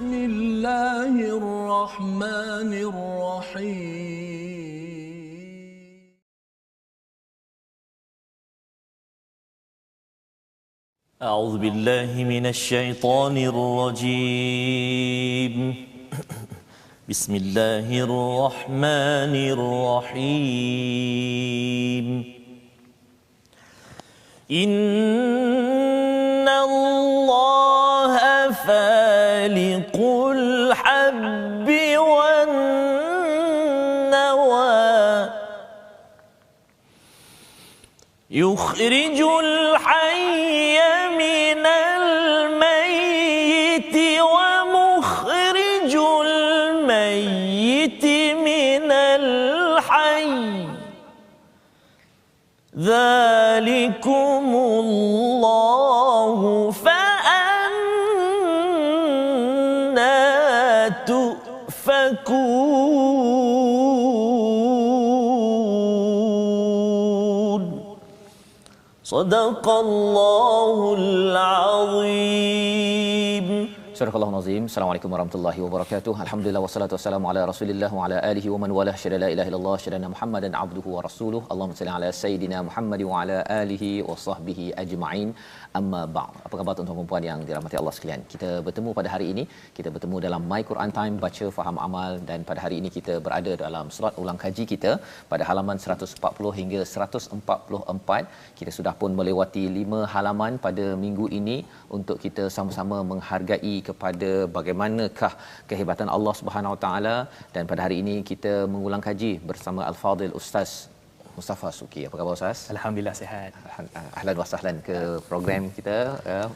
بسم الله الرحمن الرحيم أعوذ بالله من الشيطان الرجيم بسم الله الرحمن الرحيم إن الله فالق الحب والنوى يخرج الحي من الميت ومخرج الميت من الحي ذلكم الله فأنى تؤفكون صدق الله العظيم. Surah Al-Nazim. Assalamualaikum warahmatullahi wabarakatuh. Alhamdulillah wassalatu wassalamu ala Rasulillah wa ala alihi wa man walah. Syada la ilaha illallah, syada Muhammadan abduhu wa rasuluh. Allahumma salli ala sayidina Muhammad wa ala alihi wa sahbihi ajma'in. Amma ba'd. Apa khabar tuan-tuan dan puan yang dirahmati Allah sekalian? Kita bertemu pada hari ini, kita bertemu dalam My Quran Time, baca faham amal, dan pada hari ini kita berada dalam surat ulang kaji kita pada halaman 140 hingga 144. Kita sudah pun melewati 5 halaman pada minggu ini untuk kita sama-sama menghargai kepada bagaimanakah kehebatan Allah Subhanahu Wa Taala, dan pada hari ini kita mengulang kaji bersama Al-Fadil Ustaz Mustafa Suki. Apa khabar Ustaz? Alhamdulillah sihat. Ahlan wa sahlan ke program kita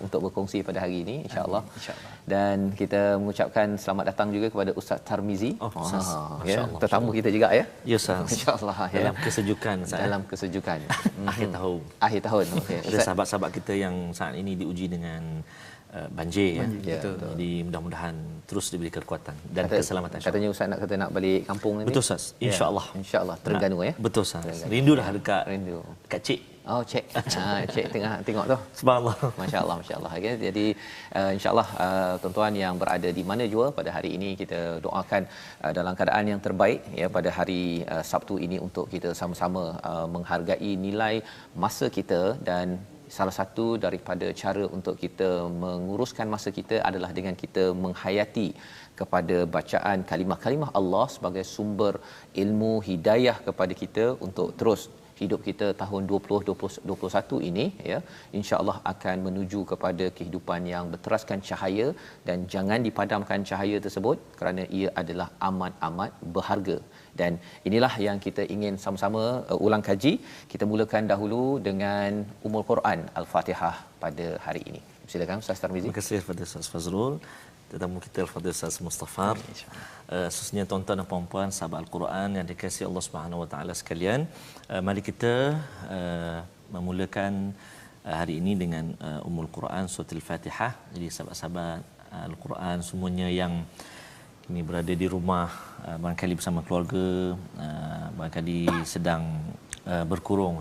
untuk berkongsi pada hari ini insya-Allah. Insya-Allah. Dan kita mengucapkan selamat datang juga kepada Ustaz Tarmizi. Ya, tetamu kita juga ya. Ya Ustaz. Insya-Allah ya. Dalam kesejukan Ustaz. Dalam kesejukan. Akhir tahun. Akhir tahun. Okey. Ada sahabat-sahabat kita yang saat ini diuji dengan banjir ya. Betul. Jadi mudah-mudahan terus diberi kekuatan dan keselamatan. Katanya Ustaz nak balik kampung ni. Betul Ustaz. Insya-Allah. Insya-Allah Terengganu ya. Betul Ustaz. Rindulah dekat dekat cik. Oh, cik. Cik tengah tengok tu. Subhanallah. Masya-Allah, masya-Allah. Okay. Jadi insya-Allah tuan-tuan yang berada di mana jua pada hari ini kita doakan dalam keadaan yang terbaik ya pada hari Sabtu ini untuk kita sama-sama menghargai nilai masa kita, dan salah satu daripada cara untuk kita menguruskan masa kita adalah dengan kita menghayati kepada bacaan kalimah-kalimah Allah sebagai sumber ilmu hidayah kepada kita untuk terus hidup kita tahun 2021 ini ya, insya-Allah akan menuju kepada kehidupan yang berteraskan cahaya, dan jangan dipadamkan cahaya tersebut kerana ia adalah amat-amat berharga. Dan inilah yang kita ingin sama-sama ulang kaji. Kita mulakan dahulu dengan Ummul Quran Al-Fatihah pada hari ini. Silakan Ustaz Tarmizi. Terima kasih kepada Ustaz Fazrul, tetamu kita Al-Fadhil Ustaz Mustafar. Khususnya tuan-tuan dan puan-puan sahabat Al-Quran yang dikasihi Allah Subhanahu Wa Taala sekalian, mari kita memulakan hari ini dengan Ummul Quran surah Al-Fatihah. Jadi sahabat-sahabat Al-Quran semuanya yang ini berada di rumah, barangkali bersama keluarga, barangkali sedang berkurung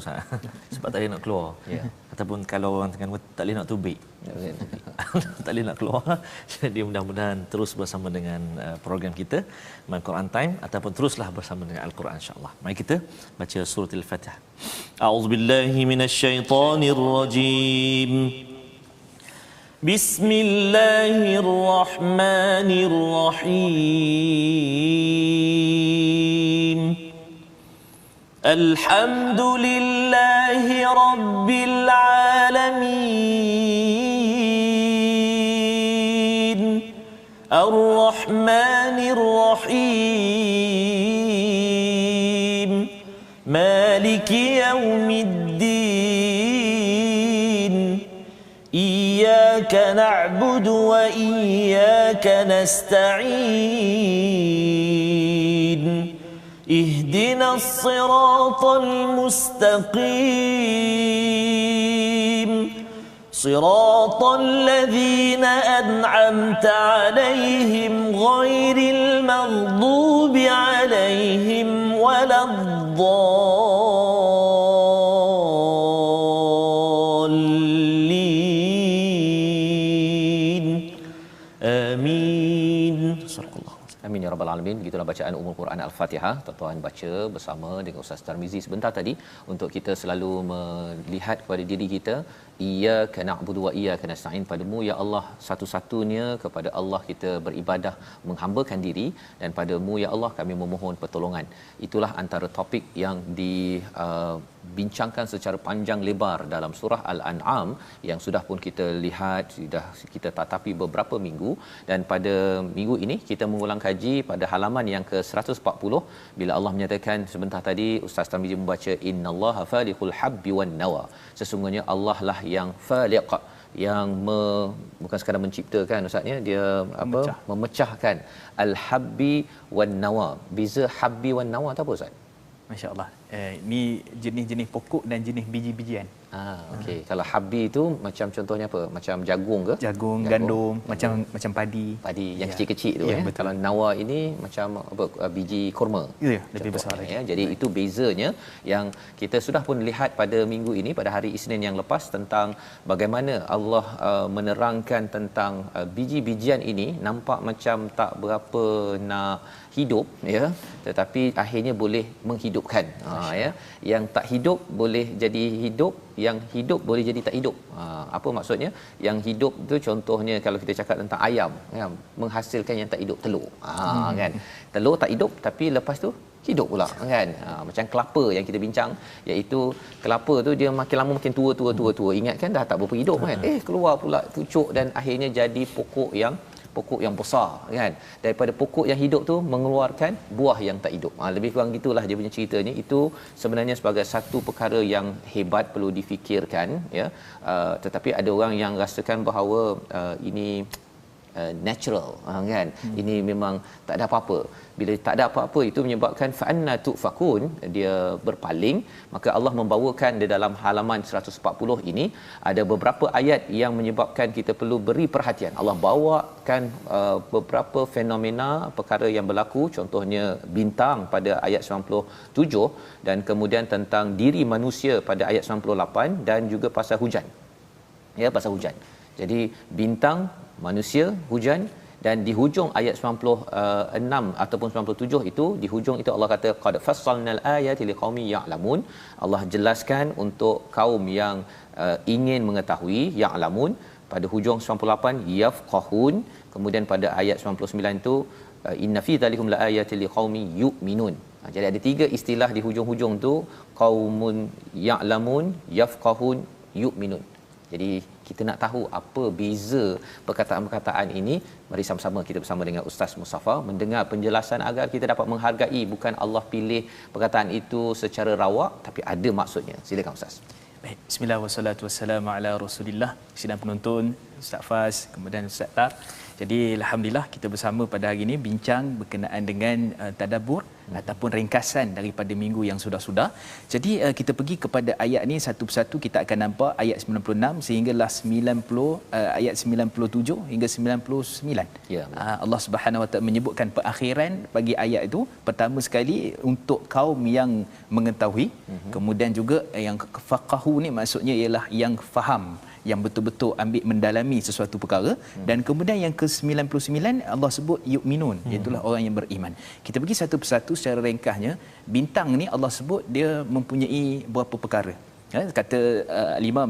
sebab tak boleh nak keluar, ataupun kalau orang tengah tak boleh nak tubik, tak boleh nak keluar. Jadi mudah-mudahan terus bersama dengan program kita My Quran Time, ataupun teruslah bersama dengan Al-Quran insya-Allah. Mari kita baca surah Al-Fatihah. A'udzubillahi minasyaitonirrajim. Bismillahirrahmanirrahim. Alhamdulillahi rabbil alamin. Ar-Rahmanir Rahim. Maliki yaumiddin. Iyyaka na'budu wa iyyaka nasta'in. اهدنا الصراط المستقيم صراط الذين أنعمت عليهم غير المغضوب عليهم ولا الضالين آمين. rabbal alamin. Begitulah bacaan Ummul Quran Al-Fatihah. Tuan-tuan baca bersama dengan Ustaz Tarmizi sebentar tadi untuk kita selalu melihat kepada diri kita, iyyaka na'budu wa iyyaka nasta'in, padamu ya Allah satu-satunya, kepada Allah kita beribadah menghambakan diri, dan padamu ya Allah kami memohon pertolongan. Itulah antara topik yang dibincangkan secara panjang lebar dalam surah Al-An'am yang sudah pun kita lihat, sudah kita tatapi beberapa minggu, dan pada minggu ini kita mengulang kaji pada halaman yang ke-140 bila Allah menyatakan sebentar tadi Ustaz Tarmizi membaca innallaha faliqul habbi wan nawa. Sesungguhnya Allah lah yang faliq, yang bukan sekadar menciptakan Ustaz ya, dia memecahkan al-habbi wan nawa. Beza habbi wan nawa tu apa Ustaz? Masya-Allah. Ini jenis-jenis pokok dan jenis biji-bijian. Okey. Kalau habbi itu macam contohnya apa? Macam jagung ke? Jagung, gandum, macam padi. Padi yang kecil-kecil tu ya. ya. Kalau nawa ini macam apa? Biji kurma. Ya, lebih besar lagi. Ya. Jadi itu bezanya yang kita sudah pun lihat pada minggu ini, pada hari Isnin yang lepas, tentang bagaimana Allah menerangkan tentang biji-bijian ini nampak macam tak berapa nak hidup ya, tetapi akhirnya boleh menghidupkan. Ya. Yang tak hidup boleh jadi hidup, yang hidup boleh jadi tak hidup. Apa maksudnya? Yang hidup tu contohnya kalau kita cakap tentang ayam ya, menghasilkan yang tak hidup, telur. Kan. Telur tak hidup tapi lepas tu hidup pula kan. Macam kelapa yang kita bincang, iaitu kelapa tu dia makin lama makin tua. Ingat kan dah tak berapa hidup kan. Keluar pula pucuk dan akhirnya jadi pokok yang besar kan. Daripada pokok yang hidup tu mengeluarkan buah yang tak hidup. Lebih kurang gitulah dia punya ceritanya. Itu sebenarnya sebagai satu perkara yang hebat, perlu difikirkan ya. Tetapi ada orang yang rasakan bahawa ini natural kan. Ini memang tak ada apa-apa. Bila tak ada apa-apa itu menyebabkan fa'anna tufakun, dia berpaling. Maka Allah membawakan di dalam halaman 140 ini ada beberapa ayat yang menyebabkan kita perlu beri perhatian. Allah bawakan beberapa fenomena perkara yang berlaku, contohnya bintang pada ayat 97, dan kemudian tentang diri manusia pada ayat 98, dan juga pasal hujan. Ya, pasal hujan. Jadi bintang, manusia, hujan, dan di hujung ayat 96 ataupun 97 itu, di hujung itu Allah kata qad fassalnal ayati liqaumin ya'lamun. Allah jelaskan untuk kaum yang ingin mengetahui, ya'lamun. Pada hujung 98 yafqahun. Kemudian pada ayat 99 itu inna fi dzalikum laayatil liqaumin yu'minun. Jadi ada tiga istilah di hujung-hujung tu, qaumun ya'lamun, yafqahun, yu'minun. Jadi kita nak tahu apa beza perkataan-perkataan ini. Mari sama-sama kita bersama dengan Ustaz Mustafa mendengar penjelasan agar kita dapat menghargai, bukan Allah pilih perkataan itu secara rawak tapi ada maksudnya. Silakan Ustaz. Baik, bismillah wassalatu wassalamu ala Rasulillah. Sidang penonton, Ustaz Faz, kemudian Ustaz Tar. Jadi alhamdulillah kita bersama pada hari ini bincang berkenaan dengan tadabbur ataupun ringkasan daripada minggu yang sudah-sudah. Jadi kita pergi kepada ayat ni satu persatu, kita akan nampak ayat 96 sehinggalah 90, ayat 97 hingga 99. Ya. Allah Subhanahu Wa Taala menyebutkan perakhiran bagi ayat itu, pertama sekali untuk kaum yang mengetahui, kemudian juga yang faqahu ni maksudnya ialah yang faham, yang betul-betul ambil mendalami sesuatu perkara, dan kemudian yang ke-99 Allah sebut yu'minun, itulah orang yang beriman. Kita pergi satu persatu secara ringkasnya. Bintang ni Allah sebut dia mempunyai berapa perkara. Kata Imam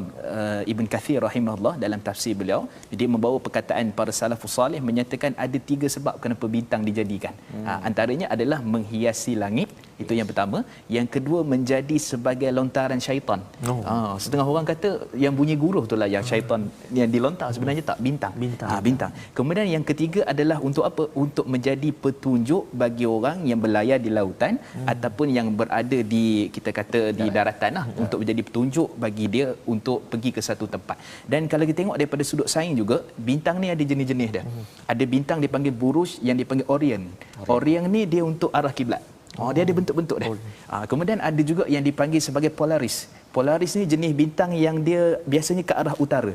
Ibn Kathir rahimahullah dalam tafsir beliau, dia membawa perkataan para salafus salih menyatakan ada 3 sebab kenapa bintang dijadikan. Antaranya adalah menghiasi langit, itu yang pertama. Yang kedua, menjadi sebagai lontaran syaitan. Setengah orang kata yang bunyi guruh itulah yang syaitan yang dilontar, sebenarnya tak, bintang. Bintang. Kemudian yang ketiga adalah untuk apa? Untuk menjadi petunjuk bagi orang yang berlayar di lautan ataupun yang berada di, kita kata, di daratan lah, untuk menjadi petunjuk bagi dia untuk pergi ke satu tempat. Dan kalau kita tengok daripada sudut sains juga, bintang ni ada jenis-jenis dia. Ada bintang dipanggil buruj, yang dipanggil Orion. Orion ni dia untuk arah kiblat. Dia ada bentuk-bentuk dia. Kemudian ada juga yang dipanggil sebagai Polaris. Polaris ni jenis bintang yang dia biasanya ke arah utara.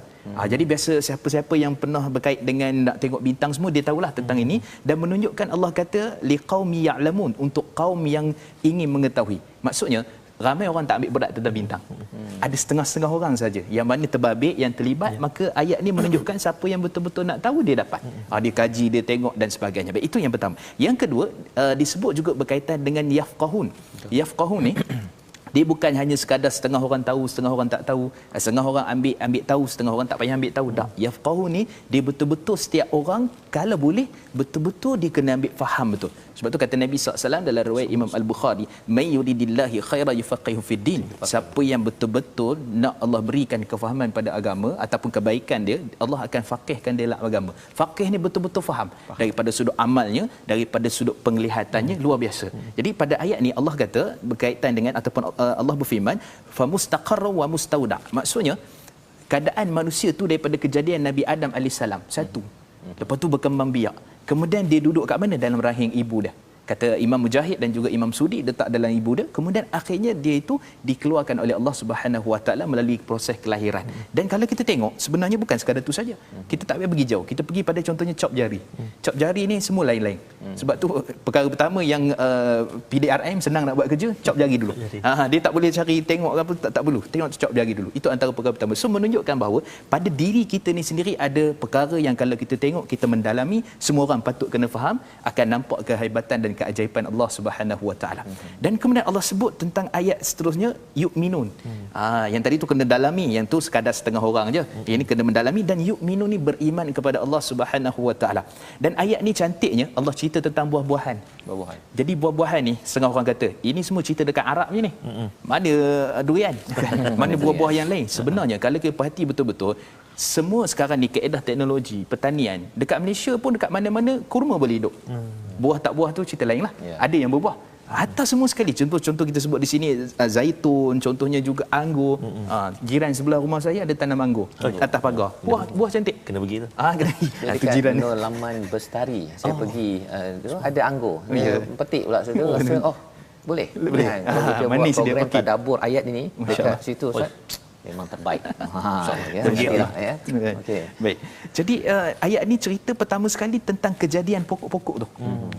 Jadi biasa siapa-siapa yang pernah berkait dengan nak tengok bintang semua, dia tahulah tentang ini, dan menunjukkan Allah kata liqaumi ya'lamun, untuk kaum yang ingin mengetahui. Maksudnya ramai orang tak ambil berat tentang bintang. Ada setengah-setengah orang saja yang mana terbabit, yang terlibat, maka ayat ni menunjukkan siapa yang betul-betul nak tahu dia dapat. Dia kaji, dia tengok dan sebagainya. Baik, itu yang pertama. Yang kedua, disebut juga berkaitan dengan yafqahun. Yafqahun ni dia bukan hanya sekadar setengah orang tahu, setengah orang tak tahu, setengah orang ambil tahu, setengah orang tak payah ambil tahu. Tak. Yafqahu ni dia betul-betul setiap orang kalau boleh betul-betul dia kena ambil faham betul. Sebab tu kata Nabi SAW dalam riwayat Imam Al-Bukhari, "May yuridillahi khairan yufaqihu fid din." Siapa yang betul-betul nak Allah berikan kefahaman pada agama ataupun kebaikan dia, Allah akan faqihkan dia dalam agama. Faqih ni betul-betul faham daripada sudut amalnya, daripada sudut penglihatannya, luar biasa. Jadi pada ayat ni Allah kata berkaitan dengan ataupun Allah berfirman, "Fa mustaqarra wa mustauda." Maksudnya keadaan manusia tu daripada kejadian Nabi Adam alaihissalam satu. Lepas tu berkembang biak. Kemudian dia duduk kat mana? Dalam rahim ibu dia. Kata Imam Mujahid dan juga Imam Sudi, letak dalam ibu dia. Kemudian akhirnya dia itu dikeluarkan oleh Allah Subhanahu Wa Taala melalui proses kelahiran. Dan kalau kita tengok, sebenarnya bukan sekadar itu saja. Kita tak payah pergi jauh. Kita pergi pada contohnya cop jari. Cop jari ni semua lain-lain. Sebab tu perkara pertama yang PDRM senang nak buat kerja, cop jari dulu. Dia tak boleh cari tengok apa, tak perlu. Tengok cop jari dulu. Itu antara perkara pertama. So menunjukkan bahawa pada diri kita ni sendiri ada perkara yang kalau kita tengok, kita mendalami, semua orang patut kena faham, akan nampak kehebatan dan keajaiban Allah Subhanahu Wa Taala. Dan kemudian Allah sebut tentang ayat seterusnya, yu'minun. Yang tadi tu kena dalami, yang tu sekadar setengah orang aja. Yang ni kena mendalami, dan yu'minun ni beriman kepada Allah Subhanahu Wa Taala. Dan ayat ni cantiknya Allah cerita tentang buah-buahan. Jadi buah-buahan ni setengah orang kata ini semua cerita dekat Arab je ni. Mana durian? Mana buah-buah yang lain? Sebenarnya kalau kita perhati betul-betul, semua sekarang ni kaedah teknologi pertanian dekat Malaysia pun dekat mana-mana kurma boleh hidup. Buah tak buah tu cerita lain lah. Ada yang berbuah. Hatta semua sekali, contoh kita sebut di sini zaitun, contohnya juga anggur. Jiran sebelah rumah saya ada tanam anggur atas pagar. Buah cantik. Kena pergi tu. Kena pergi. Dekat laman Bestari saya pergi, ada anggur. Petik pula saya tu rasa boleh. Kita buat program tadabbur ayat ini dekat situ Ustaz. Memang terbaik. Okey. Baik. Jadi ayat ni cerita pertama sekali tentang kejadian pokok-pokok tu.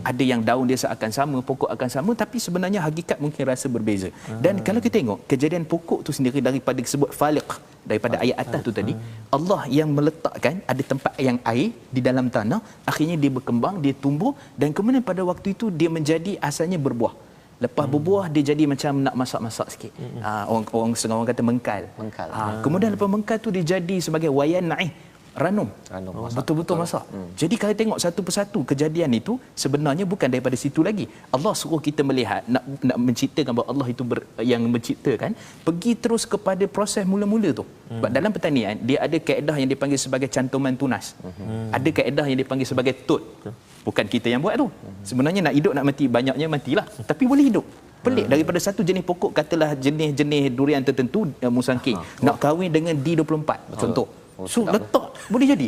Ada yang daun dia akan sama, pokok akan sama, tapi sebenarnya hakikat mungkin rasa berbeza. Dan kalau kita tengok kejadian pokok tu sendiri daripada disebut faliq, daripada ayat atas tu tadi, Allah yang meletakkan ada tempat yang air di dalam tanah, akhirnya dia berkembang, dia tumbuh, dan kemudian pada waktu itu dia menjadi asalnya berbuah. Lepas berbuah dia jadi macam nak masak-masak sikit. Orang setengah orang kata mengkal. Kemudian lepas mengkal tu dia jadi sebagai wayan naih, ranum. Betul-betul masak. Jadi kalau tengok satu persatu kejadian itu sebenarnya bukan daripada situ lagi. Allah suruh kita melihat, nak menciptakan bahawa Allah itu yang menciptakan, pergi terus kepada proses mula-mula tu. Sebab dalam pertanian dia ada kaedah yang dipanggil sebagai cantuman tunas. Ada kaedah yang dipanggil sebagai tut. Bukan kita yang buat tu. Sebenarnya nak hidup nak mati, banyaknya matilah. Tapi boleh hidup. Pelik, daripada satu jenis pokok, katalah jenis-jenis durian tertentu, musangking, nak kahwin dengan D24 contoh. So letak boleh jadi.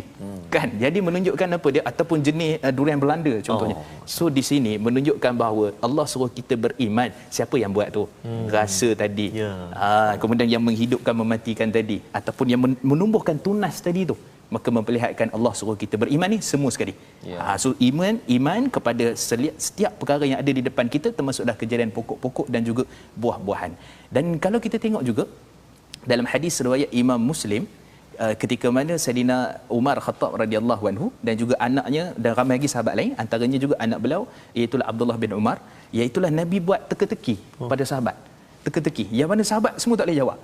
Kan? Jadi menunjukkan apa dia, ataupun jenis durian Belanda contohnya. So di sini menunjukkan bahawa Allah suruh kita beriman. Siapa yang buat tu? Rasa tadi. Kemudian yang menghidupkan, mematikan tadi, ataupun yang menumbuhkan tunas tadi tu. Maka memperlihatkan Allah suruh kita beriman ni semua sekali. So iman kepada setiap perkara yang ada di depan kita, termasuklah kejadian pokok-pokok dan juga buah-buahan. Dan kalau kita tengok juga dalam hadis riwayat Imam Muslim, ketika mana Saidina Umar Khattab radhiyallahu anhu dan juga anaknya dan ramai lagi sahabat lain, antaranya juga anak beliau iaitu Abdullah bin Umar, iaitu Nabi buat teka-teki pada sahabat. Teka-teki yang mana sahabat semua tak boleh jawab.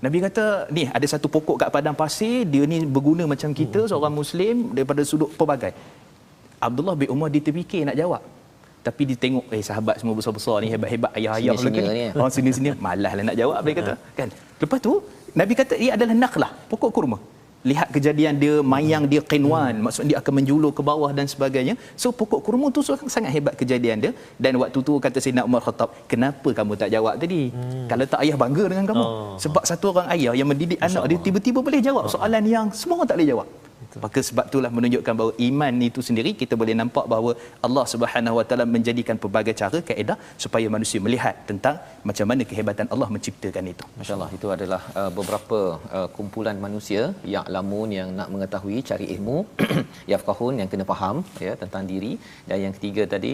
Nabi kata, ni ada satu pokok kat padang pasir, dia ni berguna macam kita seorang Muslim daripada sudut pelbagai. Abdullah bin Umar dia terfikir nak jawab, tapi dia tengok sahabat semua besar-besar ni, hebat-hebat, ayah-ayah ni, sini-sini malaslah nak jawab, dia kata kan. Lepas tu Nabi kata ia adalah nakhlah, pokok kurma. Lihat kejadian dia, mayang dia qinwan, maksudnya dia akan menjulur ke bawah dan sebagainya. So pokok kurma tu sangat hebat kejadian dia. Dan waktu tu kata Sayyidina Umar Khattab, kenapa kamu tak jawab tadi? Kalau tak ayah bangga dengan kamu. Sebab satu orang ayah yang mendidik anak dia tiba-tiba boleh jawab soalan yang semua orang tak boleh jawab. Maka sebab itulah menunjukkan bahawa iman itu sendiri kita boleh nampak bahawa Allah Subhanahu Wa Taala menjadikan pelbagai cara kaedah supaya manusia melihat tentang macam mana kehebatan Allah menciptakan itu. Masya-Allah, itu adalah beberapa kumpulan manusia yang lamun yang nak mengetahui, cari ilmu, yafqahun yang kena faham ya tentang diri, dan yang ketiga tadi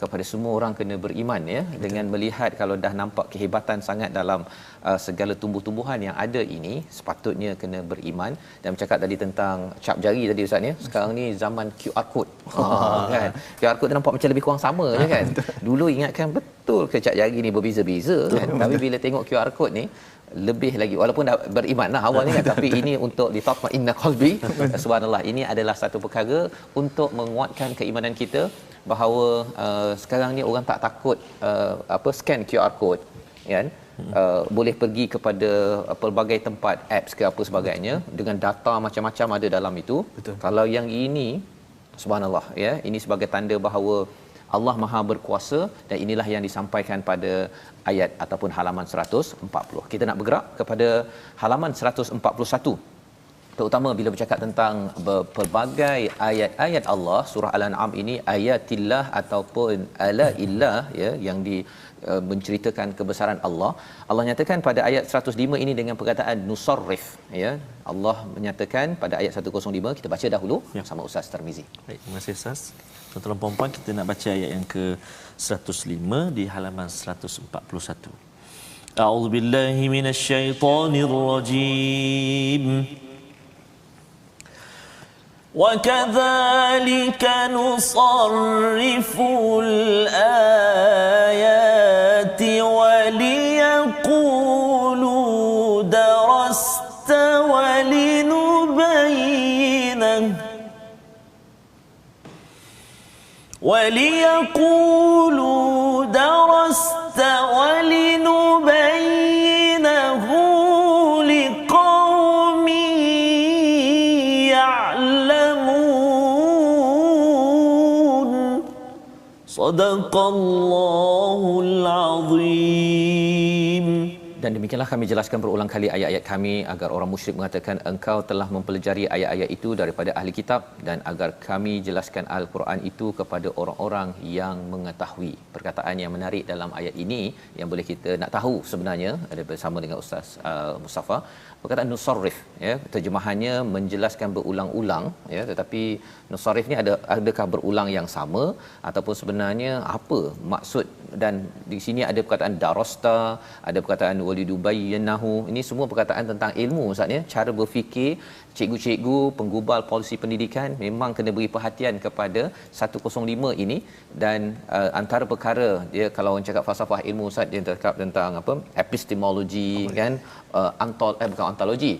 kepada semua orang kena beriman ya. Betul. Dengan melihat kalau dah nampak kehebatan sangat dalam segala tumbuh-tumbuhan yang ada ini, sepatutnya kena beriman. Dan bercakap tadi tentang cap jari tadi Ustaz ya. Sekarang ni zaman QR code. Kan. QR code tu nampak macam lebih kurang sama je kan. Dulu ingatkan betul ke cap jari ni berbeza-beza kan. Tapi bila tengok QR code ni lebih lagi, walaupun dah beriman lah awal ni kan, tapi ini untuk litatma'inna qalbi. Subhanallah, ini adalah satu perkara untuk menguatkan keimanan kita bahawa sekarang ni orang tak takut scan QR code kan. Boleh pergi kepada pelbagai tempat, apps ke apa sebagainya, dengan data macam-macam ada dalam itu. Betul. Kalau yang ini subhanallah ya, ini sebagai tanda bahawa Allah Maha berkuasa, dan inilah yang disampaikan pada ayat ataupun halaman 140. Kita nak bergerak kepada halaman 141. Terutama bila bercakap tentang pelbagai ayat-ayat Allah, surah Al-An'am ini ayatillah ataupun alaillah ya, yang menceritakan kebesaran Allah. Allah nyatakan pada ayat 105 ini dengan perkataan nusarrif ya. Allah menyatakan pada ayat 105, kita baca dahulu sama Ustaz Tarmizi. Baik, terima kasih Ustaz. Tuan-tuan dan puan, kita nak baca ayat yang ke 105 di halaman 141. A'udzubillahi minasyaitonirrajim. وَكَذَلِكَ نُصَرِّفُ الْآيَاتِ وَلِيَقُولُوا دَرَسْتَ وَلِنُبَيِّنَهُ لِقَوْمٍ يَعْلَمُونَ. صدق الله العظيم. Dan demikianlah kami jelaskan berulang kali ayat-ayat kami agar orang musyrik mengatakan engkau telah mempelajari ayat-ayat itu daripada ahli kitab, dan agar kami jelaskan Al-Quran itu kepada orang-orang yang mengetahui. Perkataan yang menarik dalam ayat ini yang boleh kita nak tahu sebenarnya ada bersama dengan Ustaz Mustafa, perkataan nusarrif ya, terjemahannya menjelaskan berulang-ulang ya, tetapi nusarrif ni adakah berulang yang sama ataupun sebenarnya apa maksud? Dan di sini ada perkataan darasta, ada perkataan walidubayyinahu. Ini semua perkataan tentang ilmu Ustaz ya, cara berfikir. Cikgu-cikgu penggubal polisi pendidikan memang kena beri perhatian kepada 105 ini. Dan antara perkara dia, kalau orang cakap falsafah ilmu Ustaz, dia cakap tentang apa, epistemologi kan, bukan ontologi,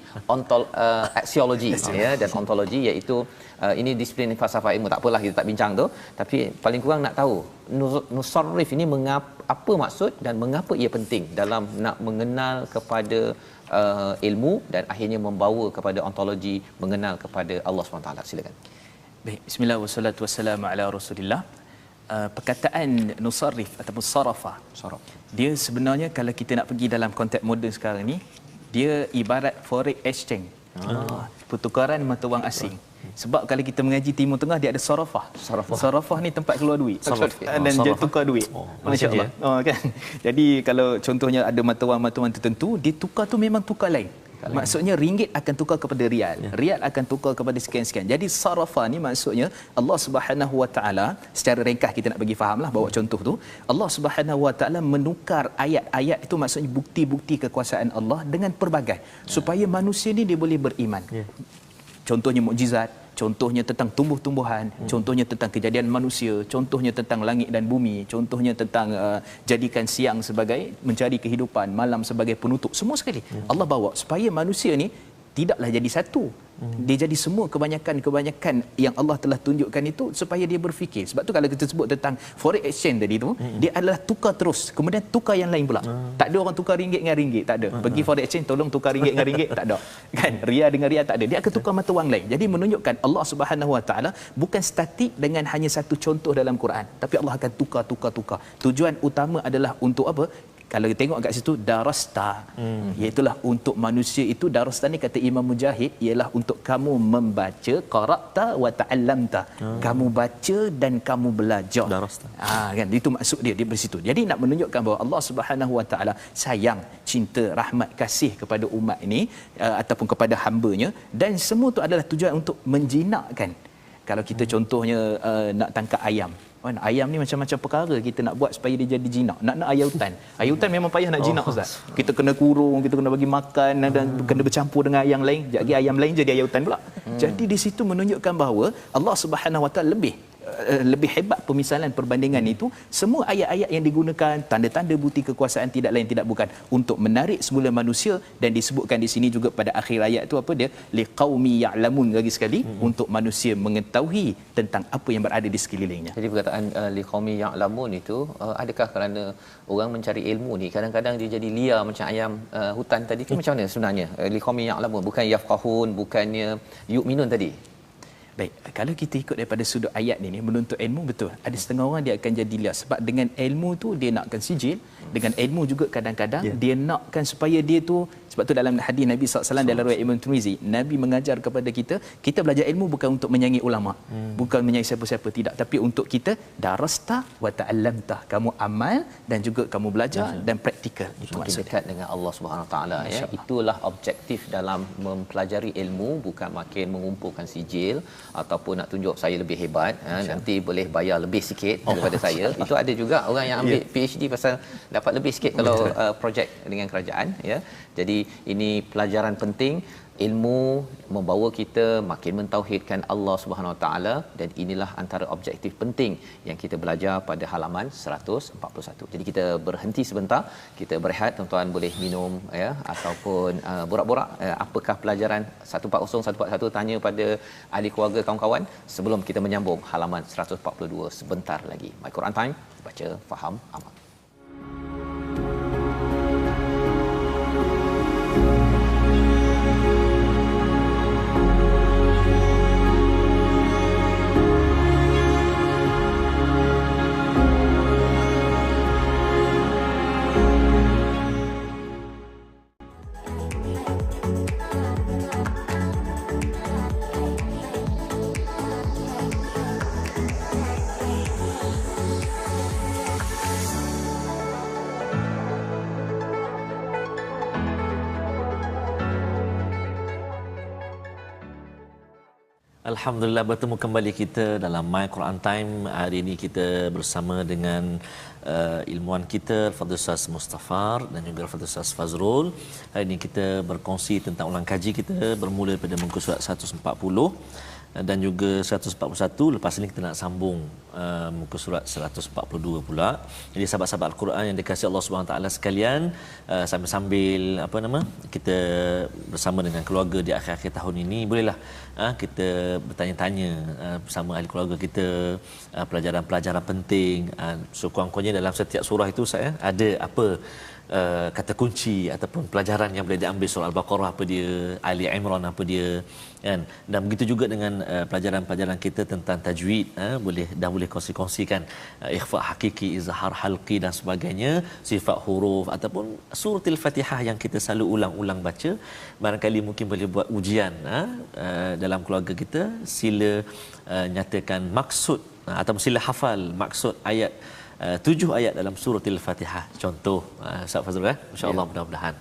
axiology ya, dan ontologi, iaitu ini disiplin falsafah ilmu. Tak apalah, kita tak bincang tu, tapi paling kurang nak tahu nusarrif ini apa maksud dan mengapa ia penting dalam nak mengenal kepada ilmu dan akhirnya membawa kepada ontologi, mengenal kepada Allah SWT. Silakan. Baik, bismillah wassalatu wassalamu ala Rasulillah. Perkataan nusarrif ataupun sarafa, dia sebenarnya kalau kita nak pergi dalam konteks moden sekarang ni, dia ibarat forex exchange, pertukaran mata wang asing. Sebab kalau kita mengaji Timur Tengah, dia ada sarafah. Sarafah ni tempat keluar duit dan dia tukar duit. Masya-Allah. Kan. Jadi kalau contohnya ada mata wang tertentu, dia tukar tu memang tukar lain. Maksudnya ringgit akan tukar kepada rial, rial akan tukar kepada sekian-sekian. Jadi sarafah ni maksudnya Allah Subhanahu Wa Taala, secara ringkas kita nak bagi fahamlah bahawa contoh tu Allah Subhanahu Wa Taala menukar ayat-ayat itu, maksudnya bukti-bukti kekuasaan Allah dengan pelbagai supaya manusia ni dia boleh beriman. Contohnya mukjizat, contohnya tentang tumbuh-tumbuhan, contohnya tentang kejadian manusia, contohnya tentang langit dan bumi, contohnya tentang jadikan siang sebagai mencari kehidupan, malam sebagai penutup. Semua sekali Allah bawa supaya manusia ni tidaklah jadi satu. Dia jadi semua, kebanyakan yang Allah telah tunjukkan itu supaya dia berfikir. Sebab tu kalau kita sebut tentang forex exchange tadi tu, dia adalah tukar terus, kemudian tukar yang lain pula. Tak ada orang tukar ringgit dengan ringgit, tak ada. Pergi forex exchange tolong tukar ringgit dengan ringgit, tak ada. Kan? Rial dengan rial tak ada. Dia akan tukar mata wang lain. Jadi menunjukkan Allah Subhanahu Wa Taala bukan statik dengan hanya satu contoh dalam Quran, tapi Allah akan tukar. Tujuan utama adalah untuk apa? kalau kita tengok kat situ darasta, iaitulah untuk manusia itu. Darasta ni kata Imam Mujahid ialah untuk kamu membaca, qara'ta wa ta'allamta, kamu baca dan kamu belajar. Darasta. Kan itu maksud dia di situ. Jadi nak menunjukkan bahawa Allah Subhanahu Wa Taala sayang, cinta, rahmat, kasih kepada umat ini ataupun kepada hamba-Nya, dan semua tu adalah tujuan untuk menjinakkan. Kalau kita contohnya nak tangkap ayam, kan ayam ni macam-macam perkara kita nak buat supaya dia jadi jinak. Nak ayam hutan. Ayam hutan memang payah nak jinak, ustaz. Kita kena kurung, kita kena bagi makan dan kena bercampur dengan ayam lain. Jadi ayam lain jadi ayam hutan pula. Jadi di situ menunjukkan bahawa Allah Subhanahu Wa Taala lebih hebat pemisalan perbandingan itu. Semua ayat-ayat yang digunakan, tanda-tanda bukti kekuasaan tidak lain tidak bukan untuk menarik semula manusia, dan disebutkan di sini juga pada akhir ayat itu apa dia, liqaumi ya'lamun, lagi sekali untuk manusia mengetahui tentang apa yang berada di sekelilingnya. Jadi perkataan liqaumi ya'lamun itu adakah kerana orang mencari ilmu ni kadang-kadang dia jadi liar macam ayam hutan tadi tu, macam mana sebenarnya liqaumi ya'lamun, bukan yafqahun, bukannya yu'minun tadi? Baik, kalau kita ikut daripada sudut ayat ni, menuntut ilmu, betul. Ada setengah orang dia akan jadi liar sebab dengan ilmu tu dia nakkan sijil, dengan ilmu juga kadang-kadang dia nakkan supaya dia tu, sebab tu dalam hadis Nabi SAW dalam riwayat Imam Tirmizi, Nabi mengajar kepada kita, kita belajar ilmu bukan untuk menyanyi ulama, bukan menyanyi siapa-siapa, tidak, tapi untuk kita darasta wa ta'allamta, kamu amal dan juga kamu belajar dan praktikal. Itu makin maksudnya. dekat dengan Allah Subhanahu Taala, ya. Itulah objektif dalam mempelajari ilmu, bukan makin mengumpulkan sijil ataupun nak tunjuk saya lebih hebat, nanti boleh bayar lebih sikit daripada saya. Itu ada juga orang yang ambil PhD pasal dapat lebih sikit kalau projek dengan kerajaan, ya. Jadi ini pelajaran penting. Ilmu membawa kita makin mentauhidkan Allah Subhanahu Wa Taala, dan inilah antara objektif penting yang kita belajar pada halaman 141. Jadi kita berhenti sebentar, kita berehat, tuan-tuan boleh minum, ya, ataupun borak-borak apakah pelajaran 140 141, tanya pada ahli keluarga, kawan-kawan, sebelum kita menyambung halaman 142 sebentar lagi. My Quran Time, baca, faham, amal. Alhamdulillah, bertemu kembali kita dalam My Quran Time. Hari ini kita bersama dengan ilmuwan kita Fadil Ustaz Mustafar dan juga Fadil Ustaz Fazrul. Hari ini kita berkongsi tentang ulang kaji kita bermula daripada muka surat 140 dan juga 141. Lepas ini kita nak sambung muka surat 142 pula. Jadi sahabat-sahabat Al-Quran yang dikasihi Allah Subhanahu Taala sekalian, sambil-sambil kita bersama dengan keluarga di akhir-akhir tahun ini, bolehlah kita bertanya-tanya bersama ahli keluarga kita pelajaran-pelajaran penting. Sekurang-kurangnya dalam setiap surah itu saya ada apa kata kunci ataupun pelajaran yang boleh diambil. Surah Al-Baqarah apa dia, Ali Imran apa dia, kan. Dan begitu juga dengan pelajaran-pelajaran kita tentang tajwid, boleh kongsi-kongsikan ikhfa hakiki, izhar halqi dan sebagainya, sifat huruf ataupun suratul Fatihah yang kita selalu ulang-ulang baca. Barangkali mungkin boleh buat ujian dalam keluarga kita. Sila nyatakan maksud ataupun sila hafal maksud ayat 7 ayat dalam suratul Fatihah. Contoh Ustaz Fazrul, insya-Allah, mudah-mudahan.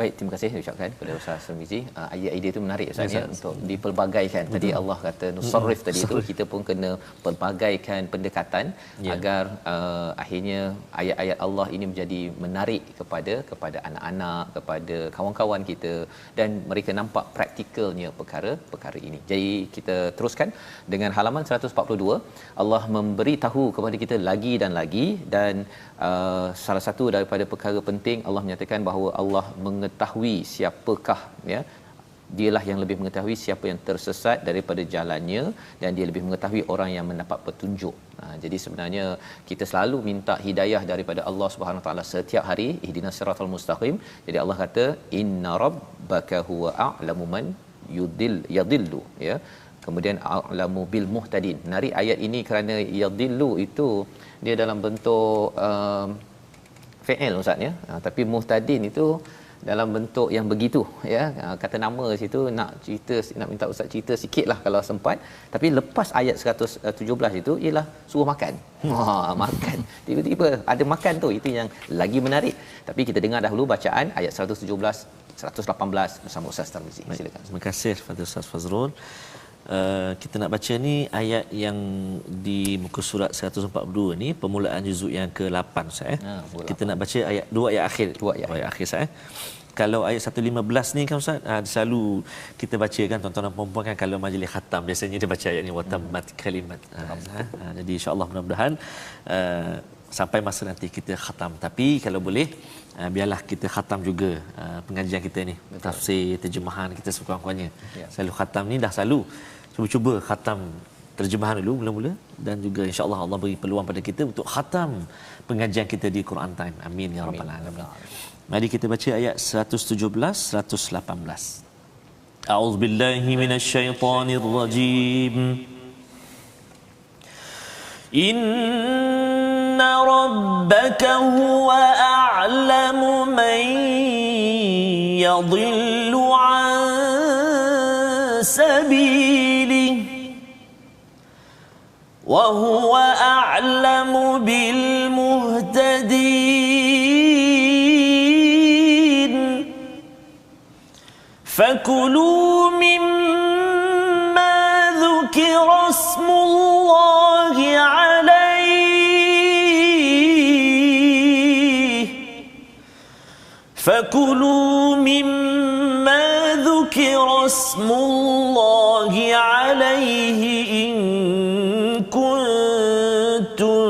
Baik, terima kasih ucapkan kepada Ustaz Tirmizi. Idea itu menarik Ustaz, ya, untuk dipelbagaikan. Tadi Allah kata nusarrif tadi itu, kita pun kena pelbagaikan pendekatan agar akhirnya ayat-ayat Allah ini menjadi menarik kepada anak-anak, kepada kawan-kawan kita, dan mereka nampak praktikalnya perkara ini. Jadi kita teruskan dengan halaman 142. Allah memberi tahu kepada kita lagi dan lagi, dan salah satu daripada perkara penting Allah menyatakan bahawa Allah mengetahui siapakah, ya, dialah yang lebih mengetahui siapa yang tersesat daripada jalannya, dan dia lebih mengetahui orang yang mendapat petunjuk. Jadi sebenarnya kita selalu minta hidayah daripada Allah Subhanahu Wa Taala setiap hari, ihdinas siratal mustaqim. Jadi Allah kata inna rabbaka huwa a'lamu man yadillu, ya. Kemudian a'lamu bil muhtadin. Menarik ayat ini kerana yadillu itu dia dalam bentuk fi'il ustaz ya. Tapi muhtadin itu dalam bentuk yang begitu ya. Kata nama situ nak minta ustaz cerita sikitlah kalau sempat. Tapi lepas ayat 117 itu ialah suruh makan. Makan. Tiba-tiba ada makan tu, itu yang lagi menarik. Tapi kita dengar dahulu bacaan ayat 117 118 bersama Ustaz Tarmizi. Silakan. Terima kasih kepada Ustaz Fazrul. Kita nak baca ni ayat yang di muka surat 142 ni, permulaan juzuk yang ke-8 Ustaz. Kita nak baca dua ayat akhir. Dua ayat akhir Ustaz. Kalau ayat 115 ni kan Ustaz, selalu kita baca kan, tuan-tuan dan puan-puan kan, kalau majlis khatam biasanya dia baca ayat ni watammat kalimat. Jadi insya-Allah mudah-mudahan sampai masa nanti kita khatam. Tapi kalau boleh biarlah kita khatam juga pengajian kita ni. Betul. Tafsir, terjemahan kita sekurang-kurangnya. Ya. Selalu khatam ni dah selalu cuba khatam terjemahan dulu mula-mula, dan juga insya-Allah Allah beri peluang pada kita untuk khatam pengajian kita di Quran Time. Amin ya rabbal alamin. Mari kita baca ayat 117 118. A'udzubillahi minasyaitonirrajim. Inna rabbaka huwa a'lamu man yadhillu an sabilihi wa huwa a'lamu bil muhtadin. Fakulu mimma dhukira ismullahi فكلوا مما ذكر اسم الله عليه إن كنتم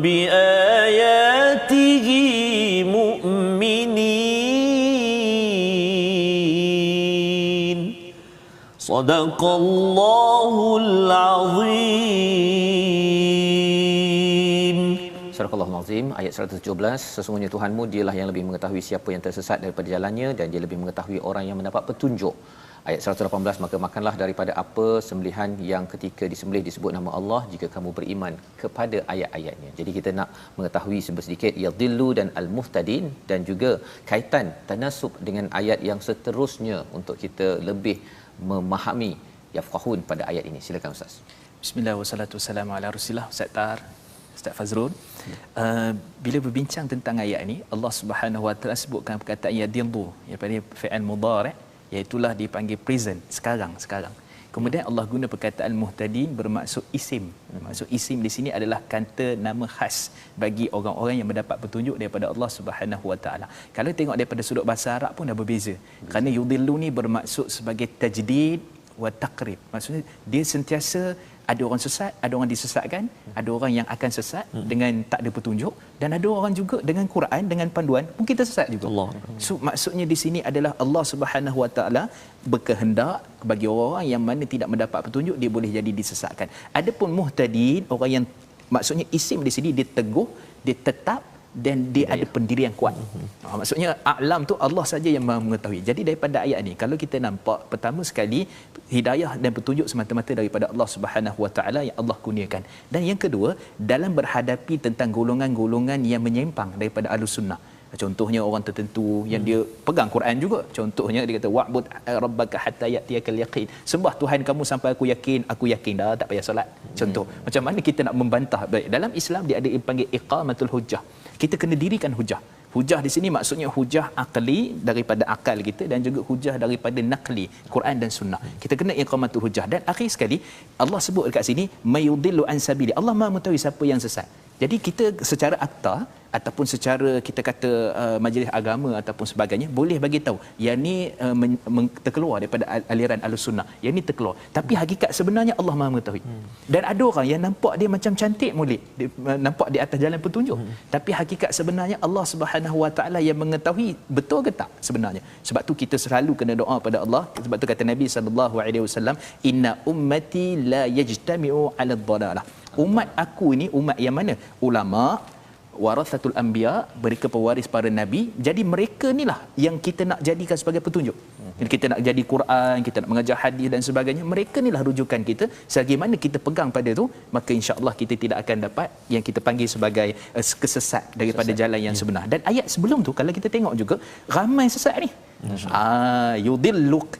بآياته مؤمنين صدق الله العظيم. Surah Al-Azim ayat 117, sesungguhnya Tuhanmu dialah yang lebih mengetahui siapa yang tersesat daripada jalannya, dan dia lebih mengetahui orang yang mendapat petunjuk. Ayat 118, maka makanlah daripada apa sembelihan yang ketika disembelih disebut nama Allah jika kamu beriman kepada ayat-ayatnya. Jadi kita nak mengetahui sedikit yadillu dan al-muhtadin, dan juga kaitan tanasub dengan ayat yang seterusnya untuk kita lebih memahami yafqahun pada ayat ini. Silakan Ustaz. Bismillah wassalatu wassalamu ala Rasulillah. Ustaz Tar, Ustaz Fazrul, bila berbincang tentang ayat ini, Allah Subhanahu Wa Taala sebutkan perkataan yadillu daripada fi'il mudhari', iaitulah dipanggil present, sekarang. Kemudian Allah guna perkataan muhtadin bermaksud isim. Maksud isim di sini adalah kata nama khas bagi orang-orang yang mendapat petunjuk daripada Allah Subhanahu Wa Taala. Kalau tengok daripada sudut bahasa Arab pun dah berbeza. Kerana yudillu ni bermaksud sebagai tajdid wa taqrib. Maksudnya dia sentiasa ada orang sesat, ada orang disesatkan, ada orang yang akan sesat dengan tak ada petunjuk, dan ada orang juga dengan Quran, dengan panduan pun kita sesat juga. Allah. So maksudnya di sini adalah Allah Subhanahu Wa Taala berkehendak bagi orang yang mana tidak mendapat petunjuk, dia boleh jadi disesatkan. Adapun muhtadin, orang yang maksudnya isim di sini dia teguh, dia tetap, dan dia ada pendirian kuat. Maksudnya a'lam tu Allah saja yang Maha mengetahui. Jadi daripada ayat ni kalau kita nampak, pertama sekali hidayah dan petunjuk semata-mata daripada Allah Subhanahu Wa Taala yang Allah kurniakan. Dan yang kedua, dalam berhadapi tentang golongan-golongan yang menyimpang daripada Ahlus Sunnah. Contohnya orang tertentu yang dia pegang Quran juga. Contohnya dia kata wa'bud rabbaka hatta ya'tiyakal yaqin. Sembah Tuhan kamu sampai aku yakin dah tak payah solat. Contoh. Macam mana kita nak membantah? Baik, dalam Islam dia ada dipanggil iqamatul hujjah. Kita kena dirikan hujah. Hujah di sini maksudnya hujah akli daripada akal kita, dan juga hujah daripada naqli Quran dan sunnah. Kita kena iqamatul hujjah. Dan akhir sekali Allah sebut dekat sini mayudillu an sabili. Allah Maha mengetahui siapa yang sesat. Jadi kita secara akta ataupun secara kita kata majlis agama ataupun sebagainya boleh bagi tahu yang ni terkeluar daripada aliran Ahlussunnah, yang ni terkeluar, tapi hakikat sebenarnya Allah Maha mengetahui. Dan ada orang yang nampak dia macam cantik molek, dia nampak di atas jalan petunjuk, tapi hakikat sebenarnya Allah Subhanahu Wa Taala yang mengetahui betul ke tak sebenarnya. Sebab tu kita selalu kena doa pada Allah. Sebab tu kata Nabi sallallahu alaihi wasallam, inna ummati la yajtami'u 'ala dhalalah. Umat aku ini umat yang mana? Ulama, warathatul anbiya, mereka pewaris para nabi. Jadi mereka inilah yang kita nak jadikan sebagai petunjuk. Kita nak jadi Quran, kita nak mengajar hadis dan sebagainya, mereka inilah rujukan kita. Selagi mana kita pegang pada itu, maka insya-Allah kita tidak akan dapat yang kita panggil sebagai kesesat daripada jalan yang sebenar. Dan ayat sebelum tu kalau kita tengok juga ramai sesat ni. Yudilluk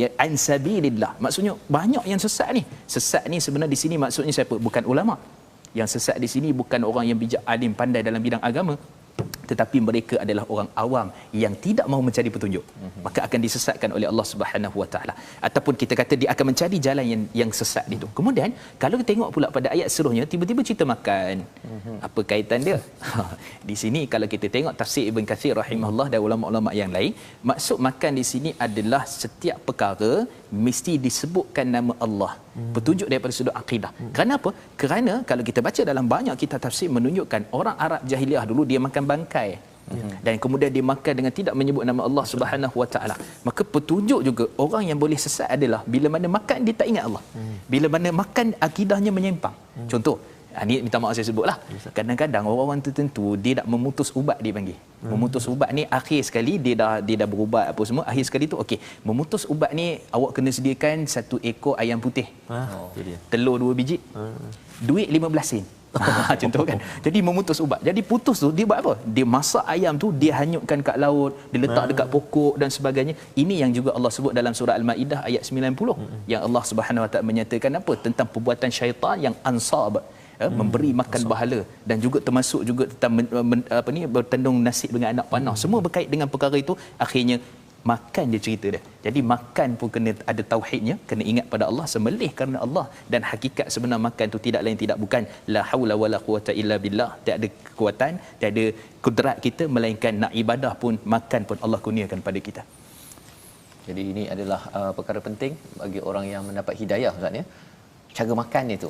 ya an sabilillah. Maksudnya banyak yang sesat ni. Sesat ni sebenarnya di sini maksudnya siapa? Bukan ulama. Yang sesat di sini bukan orang yang bijak, alim, pandai dalam bidang agama, tetapi mereka adalah orang awam yang tidak mahu mencari petunjuk, maka akan disesatkan oleh Allah Subhanahu Wa Taala, ataupun kita kata dia akan mencari jalan yang sesat itu. Kemudian kalau kita tengok pula pada ayat seterusnya, tiba-tiba cerita makan. Apa kaitan dia? Di sini kalau kita tengok tafsir Ibn Katsir rahimahullah dan ulama-ulama yang lain, maksud makan di sini adalah setiap perkara mesti disebutkan nama Allah. Petunjuk daripada sudut akidah. Kerana apa? Kerana kalau kita baca dalam banyak kitab tafsir menunjukkan orang Arab jahiliah dulu dia makan bangkai. Dan kemudian dia makan dengan tidak menyebut nama Allah Subhanahu Wa Taala. Maka petunjuk juga orang yang boleh sesat adalah bila mana makan dia tak ingat Allah. Bila mana makan akidahnya menyimpang. Contoh, ni minta maaf saya sebutlah. Kadang-kadang orang-orang tertentu dia nak memutus ubat dia panggil. Memutus ubat ni akhir sekali dia dah berubat apa semua, akhir sekali tu okey. Memutus ubat ni awak kena sediakan 1 ekor ayam putih. Telur 2 biji. Duit 15 sen. Contoh kan. Jadi memutus ubat. Jadi putus tu dia buat apa? Dia masak ayam tu, dia hanyutkan kat laut, dia letak dekat pokok dan sebagainya. Ini yang juga Allah sebut dalam surah Al-Maidah ayat 90. Yang Allah Subhanahu Wa Taala menyatakan apa? Tentang perbuatan syaitan yang ansab, memberi makan bahala, dan juga termasuk juga tentang bertendung nasib dengan anak panah. Semua berkait dengan perkara itu. Akhirnya makan dia cerita dia. Jadi makan pun kena ada tauhidnya, kena ingat pada Allah, sembelih kerana Allah, dan hakikat sebenar makan tu tidak lain tidak bukan la haula wala quwata illa billah. Tak ada kekuatan, tak ada kudrat kita, melainkan nak ibadah pun makan pun Allah kurniakan pada kita. Jadi ini adalah perkara penting bagi orang yang mendapat hidayah, Ustaz ya. Cara makan itu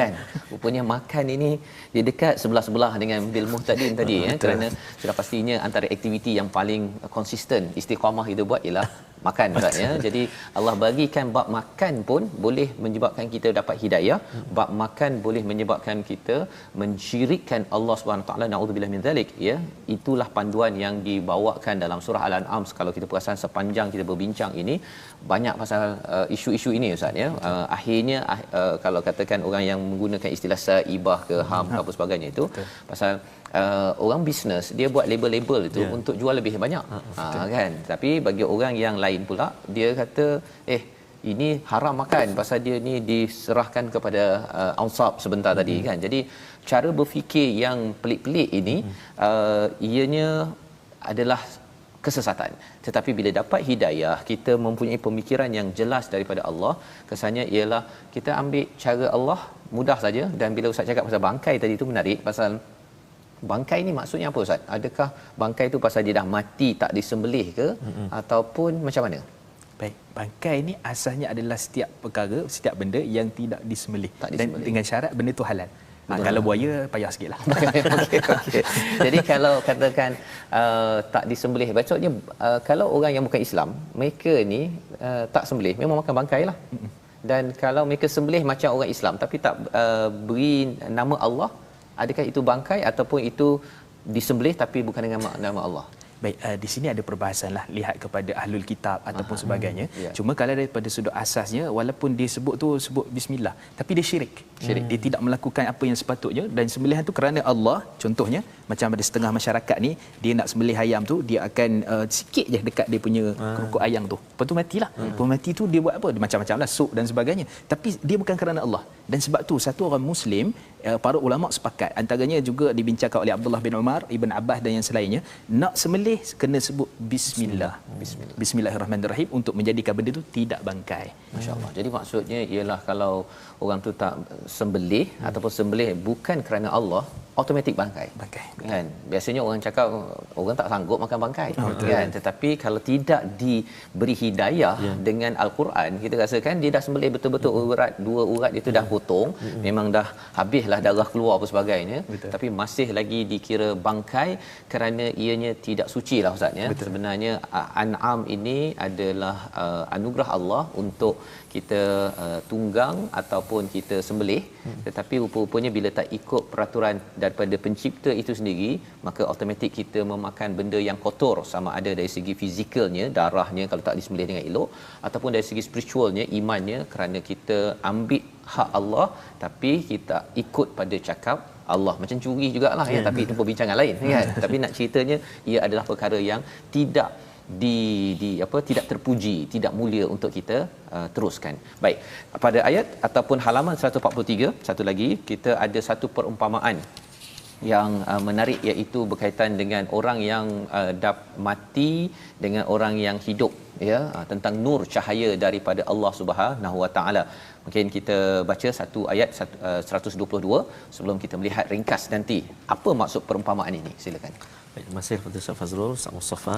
kan, rupanya makan ini dia dekat sebelah-sebelah dengan bil muhtadin tadi ya, kerana sudah pastinya antara aktiviti yang paling konsisten istiqamah itu buat ialah makan, Ustaz ya. Jadi Allah bagikan bab makan pun boleh menyebabkan kita dapat hidayah, bab makan boleh menyebabkan kita mensyirikkan Allah Subhanahu taala, naudzubillah min zalik ya. Itulah panduan yang dibawakan dalam surah Al-An'am. Kalau kita perasan sepanjang kita berbincang ini banyak pasal isu-isu ini, Ustaz ya. Akhirnya kalau katakan orang yang menggunakan istilah saibah ke ham ke apa sebagainya itu, pasal orang bisnes dia buat label-label itu untuk jual lebih banyak, kan. Tapi bagi orang yang lain pula dia kata ini haram makan pasal dia ni diserahkan kepada ansab sebentar tadi kan. Jadi cara berfikir yang pelik-pelik ini ianya adalah kesesatan. Tetapi bila dapat hidayah, kita mempunyai pemikiran yang jelas daripada Allah, kesannya ialah kita ambil cara Allah mudah saja. Dan bila Ustaz cakap pasal bangkai tadi tu menarik, pasal bangkai ni maksudnya apa, Ustaz? Adakah bangkai tu pasal dia dah mati tak disembelih ke ataupun macam mana? Baik, bangkai ni asalnya adalah setiap perkara, setiap benda yang tidak disembelih, dan dengan syarat benda tu halal. Kalau buaya payah sikitlah. Okay. Jadi kalau katakan tak disembelih, maksudnya kalau orang yang bukan Islam, mereka ni tak sembelih, memang makan bangkai lah. Dan kalau mereka sembelih macam orang Islam tapi tak beri nama Allah, adakah itu bangkai ataupun itu disembelih tapi bukan dengan nama Allah? Baik, di sini ada perbahasan lah, lihat kepada ahlul kitab ataupun sebagainya. Cuma kalau daripada sudut asasnya, walaupun dia sebut bismillah, tapi dia syirik. Dia tidak melakukan apa yang sepatutnya, dan sembelihan tu kerana Allah. Contohnya macam ada setengah masyarakat ni, dia nak sembelih ayam tu, dia akan sikit je dekat dia punya kerukuk ayam tu, lepas tu matilah. Lepas mati tu dia buat apa? Dia macam-macam lah, sup dan sebagainya, tapi dia bukan kerana Allah. Dan sebab tu satu orang Muslim, para ulama sepakat, antaranya juga dibincangkan oleh Abdullah bin Umar, Ibn Abbas dan yang selainnya, nak sembelih kena sebut bismillah. Bismillahirrahmanirrahim, untuk menjadikan benda tu tidak bangkai. Masya-Allah. Jadi maksudnya ialah kalau orang tu tak sembelih ataupun sembelih bukan kerana Allah, automatik bangkai. Kan? Biasanya orang cakap orang tak sanggup makan bangkai, kan. Tetapi kalau tidak diberi hidayah dengan Al-Quran, kita rasakan dia dah sembelih betul-betul urat, 2 urat dia tu dah potong, memang dah habislah darah keluar apa sebagainya, tapi masih lagi dikira bangkai kerana ianya tidak suci suci lah Ustaz ya. Sebenarnya an'am ini adalah anugerah Allah untuk kita tunggang ataupun kita sembelih, tetapi rupa-rupanya bila tak ikut peraturan daripada pencipta itu sendiri, maka automatik kita memakan benda yang kotor, sama ada dari segi fizikalnya, darahnya kalau tak disembelih dengan elok, ataupun dari segi spiritualnya, imannya, kerana kita ambil hak Allah tapi kita ikut pada cakap Allah. Macam curi jugalah ya, tapi itu perbincangan lain kan. Tapi nak ceritanya ia adalah perkara yang tidak tidak terpuji, tidak mulia untuk kita teruskan. Baik, pada ayat ataupun halaman 143 satu lagi kita ada satu perumpamaan yang menarik, iaitu berkaitan dengan orang yang mati dengan orang yang hidup ya, tentang nur cahaya daripada Allah Subhanahu Wa Taala. Mungkin kita baca satu ayat 122 sebelum kita melihat ringkas nanti apa maksud perumpamaan ini. Silakan. Baik, terima kasih kepada Ustaz Fazrul, Ustaz Mustafa,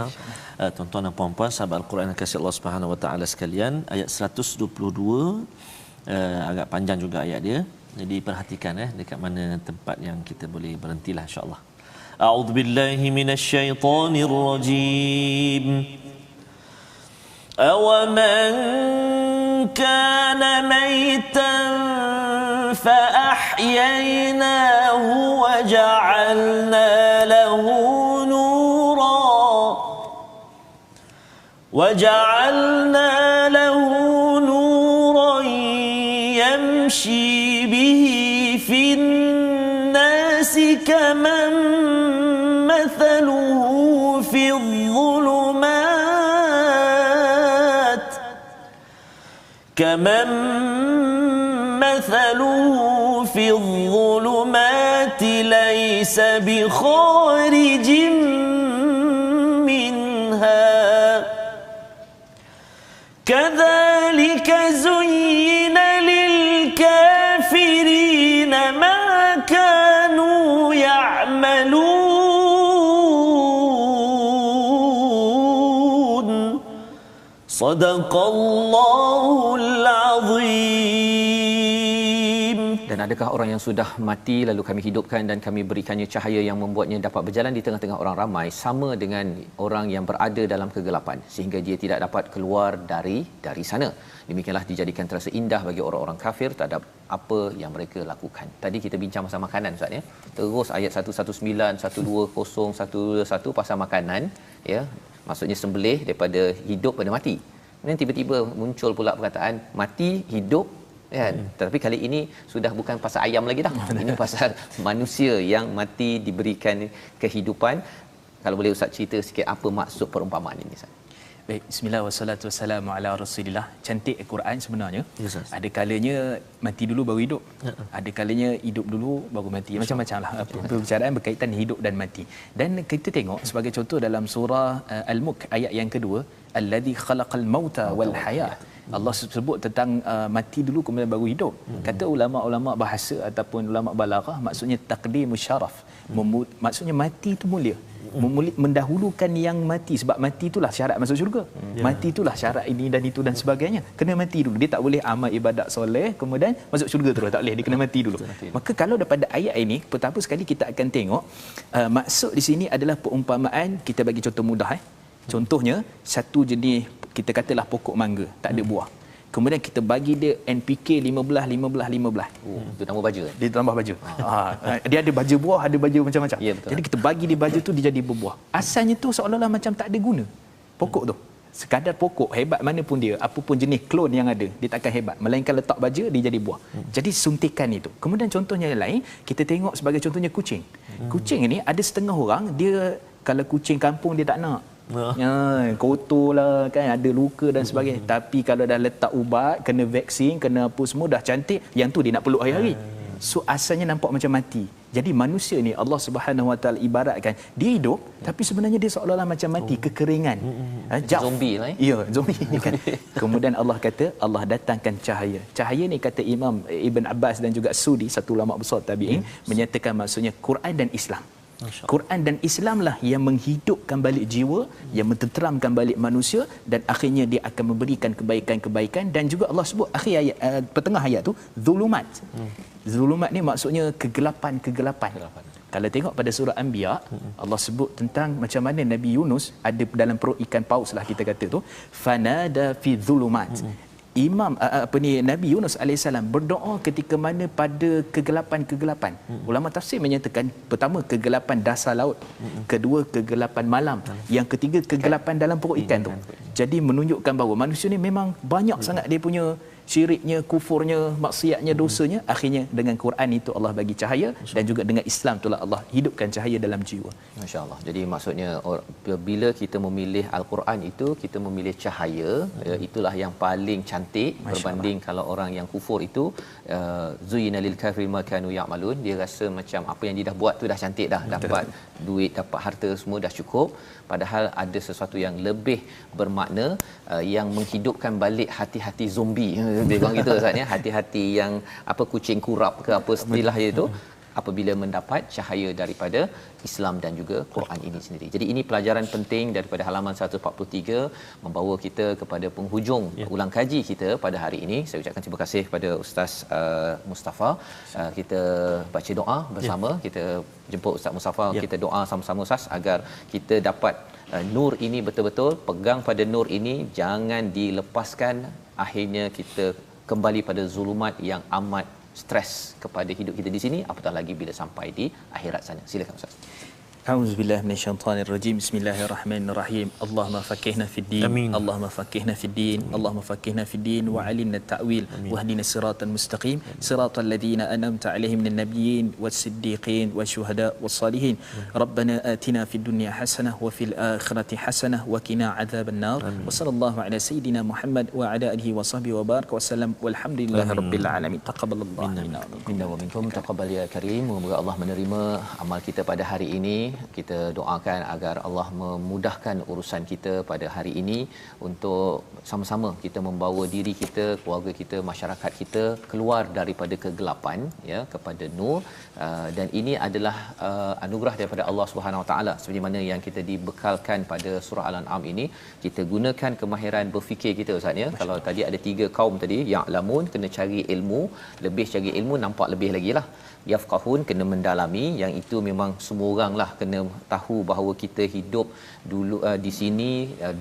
tuan-tuan dan puan-puan sahabat Al-Quran yang kasih Allah Subhanahu Wa Taala sekalian. Ayat 122 agak panjang juga ayat dia. Jadi perhatikan dekat mana tempat yang kita boleh berhentilah insya-Allah. A'udzubillahi minasyaitonirrajim. Awaman kana maytan fa ahyaynahu wa ja'alna lahu وجعلنا له نورا يمشي به في الناس كمن مثله في الظلمات ليس بخارج منها كذلك زين للكافرين ما كانوا يعملون صدق الله العظيم. Dan adakah orang yang sudah mati lalu kami hidupkan dan kami berikannya cahaya yang membuatnya dapat berjalan di tengah-tengah orang ramai, sama dengan orang yang berada dalam kegelapan sehingga dia tidak dapat keluar dari sana. Demikianlah dijadikan terasa indah bagi orang-orang kafir terhadap apa yang mereka lakukan. Tadi kita bincang pasal makanan Ustaz ya. Terus ayat 119, 120, 121 pasal makanan ya. Maksudnya sembelih daripada hidup pada mati. Kemudian tiba-tiba muncul pula perkataan mati hidup kan. Tetapi kali ini sudah bukan pasal ayam lagi dah. Ini pasal manusia yang mati diberikan kehidupan. Kalau boleh Ustaz cerita sikit apa maksud perumpamaan ini Ustaz. Baik, bismillah wassalatu wassalamu ala Rasulillah. Cantik Al-Quran sebenarnya. Yes, ada kalanya mati dulu baru hidup. Ada kalanya hidup dulu baru mati. Macam-macamlah perbicaraan berkaitan hidup dan mati. Dan kita tengok sebagai contoh dalam surah Al-Mulk ayat yang kedua, allazi khalaqal mauta wal hayat. Allah sebut tentang mati dulu kemudian baru hidup. Kata ulama-ulama bahasa ataupun ulama balaghah, maksudnya taqdimus syaraf. Maksudnya mati itu mulia. Mendahulukan yang mati, sebab mati itulah syarat masuk syurga. Mati itulah syarat ini dan itu dan sebagainya. Kena mati dulu. Dia tak boleh amal ibadat soleh kemudian masuk syurga terus, tak boleh. Dia kena mati dulu. Maka kalau daripada ayat ini, pertama sekali kita akan tengok maksud di sini adalah perumpamaan. Kita bagi contoh mudah Contohnya satu jenis, kita katalah pokok mangga, tak ada buah. Kemudian kita bagi dia NPK 15. Itu nama baja. Dia tambah baja. Dia ada baja buah, ada baja macam-macam. Ya, jadi kita bagi dia baja tu, dia jadi berbuah. Asalnya tu seolah-olah macam tak ada guna pokok tu. Sekadar pokok, hebat mana pun dia, apa pun jenis klon yang ada, dia takkan hebat. Melainkan letak baja, dia jadi buah. Jadi suntikan itu. Kemudian contohnya yang lain, kita tengok sebagai contohnya kucing. Kucing ini ada setengah orang, dia kalau kucing kampung dia tak nak. Kotor lah kan, ada luka dan sebagainya. Tapi kalau dah letak ubat, kena vaksin, kena apa semua, dah cantik, yang tu dia nak peluk hari-hari. So asalnya nampak macam mati. Jadi manusia ni Allah Subhanahu Wa Taala ibaratkan dia hidup, tapi sebenarnya dia seolah-olah macam mati, kekeringan. Zombie lah. Ya, zombie kan. Kemudian Allah kata, Allah datangkan cahaya. Cahaya ni kata Imam Ibn Abbas dan juga Sudi, satu ulama besar tabi'in, menyatakan maksudnya Quran dan Islam. Quran dan Islam lah yang menghidupkan balik jiwa, yang mententeramkan balik manusia, dan akhirnya dia akan memberikan kebaikan-kebaikan. Dan juga Allah sebut akhir ayat, pertengah ayat tu, zulumat. Zulumat ni maksudnya kegelapan. Kalau tengok pada surah Anbiya, Allah sebut tentang macam mana Nabi Yunus ada dalam perut ikan paus lah kita kata tu, fanada fi dhulumat. Nabi Yunus alaihissalam berdoa ketika mana pada kegelapan-kegelapan. Ulama tafsir menyatakan pertama kegelapan dasar laut, kedua kegelapan malam, yang ketiga kegelapan dalam perut ikan tu. Jadi menunjukkan bahawa manusia ni memang banyak sangat dia punya syiriknya, kufurnya, maksiatnya, dosanya. Akhirnya dengan Quran itu Allah bagi cahaya, dan juga dengan Islam itulah Allah hidupkan cahaya dalam jiwa. Masya-Allah. Jadi maksudnya bila kita memilih Al-Quran itu, kita memilih cahaya, itulah yang paling cantik berbanding kalau orang yang kufur itu zuyina lil kafiri ma kanu ya'malun, dia rasa macam apa yang dia dah buat tu dah cantik dah, dapat duit, dapat harta, semua dah cukup, padahal ada sesuatu yang lebih bermakna, yang menghidupkan balik hati-hati zombie. Dia bilang gitu Ustaz ya, hati-hati yang apa kucing kurap ke apa istilah dia itu, apabila mendapat cahaya daripada Islam dan juga Quran ini sendiri. Jadi ini pelajaran penting daripada halaman 143 membawa kita kepada penghujung ulang kaji kita pada hari ini. Saya ucapkan terima kasih kepada Ustaz Mustafa. Kita baca doa bersama, kita jemput Ustaz Mustafa, kita doa sama-sama Ustaz agar kita dapat nur ini betul-betul, pegang pada nur ini, jangan dilepaskan, akhirnya kita kembali pada zulumat yang amat stres kepada hidup kita di sini, apatah lagi bila sampai di akhirat sana. Silakan Ustaz. A'udzubillahi minasyaitonirrajim. Bismillahirrahmanirrahim. Allahumma faqihna fid din. Allahumma faqihna fid din. Allahumma faqihna fid din wa 'allimna at-ta'wil wahdina siratal mustaqim siratal ladzina an'amta 'alaihim minan nabiyyin was-siddiqin wasyuhada was-salihin. Rabbana atina fid dunya hasanah wa fil akhirati hasanah wa qina 'adzaban nar. Wa sallallahu ala sayidina Muhammad wa ala alihi wa sahbihi wa baraka wasallam walhamdulillahirabbil alamin. Taqabbalallahu minna wa minkum, taqabbal ya karim. Semoga Allah menerima amal kita pada hari ini. Kita doakan agar Allah memudahkan urusan kita pada hari ini, untuk sama-sama kita membawa diri kita, keluarga kita, masyarakat kita keluar daripada kegelapan ya kepada nur, dan ini adalah anugerah daripada Allah Subhanahu Wa Taala. Seperti mana yang kita dibekalkan pada surah Al-An'am ini, kita gunakan kemahiran berfikir kita Ustaz ya. Kalau tadi ada 3 kaum tadi, ya'lamun kena cari ilmu, lebih cari ilmu nampak lebih lagi lah. Yafqahun kena mendalami, yang itu memang semua orang lah kena tahu bahawa kita hidup dulu di sini,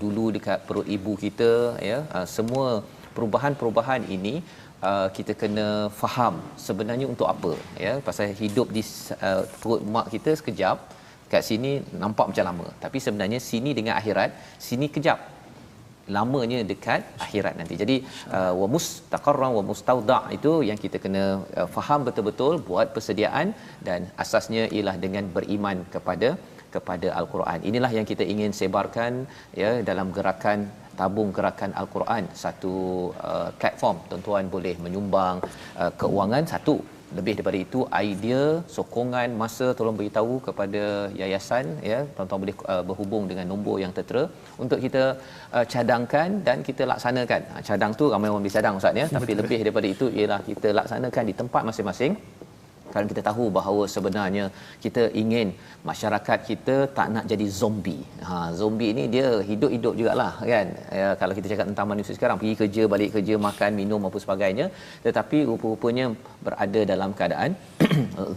dulu dekat perut ibu kita ya. Semua perubahan-perubahan ini kita kena faham sebenarnya untuk apa ya. Pasal hidup di perut mak kita sekejap, kat sini nampak macam lama, tapi sebenarnya sini dengan akhirat, sini kejap, lamanya dekat akhirat nanti. Jadi wa mustaqarran wa mustauda' itu yang kita kena faham betul-betul, buat persediaan, dan asasnya ialah dengan beriman kepada Al-Quran. Inilah yang kita ingin sebarkan ya dalam gerakan tabung gerakan Al-Quran. Satu platform, tuan-tuan boleh menyumbang keuangan, satu lebih daripada itu idea, sokongan, masa, tolong beritahu kepada yayasan ya. Tuan-tuan boleh berhubung dengan nombor yang tertera untuk kita cadangkan dan kita laksanakan. Cadang tu ramai orang boleh cadang Ustaz ya, tapi lebih daripada itu ialah kita laksanakan di tempat masing-masing. Kalau kita tahu bahawa sebenarnya kita ingin masyarakat kita tak nak jadi zombie. Zombie ni dia hidup-hidup jugalah kan. Ya, kalau kita cakap tentang manusia sekarang, pergi kerja, balik kerja, makan, minum apa sebagainya, tetapi rupa-rupanya berada dalam keadaan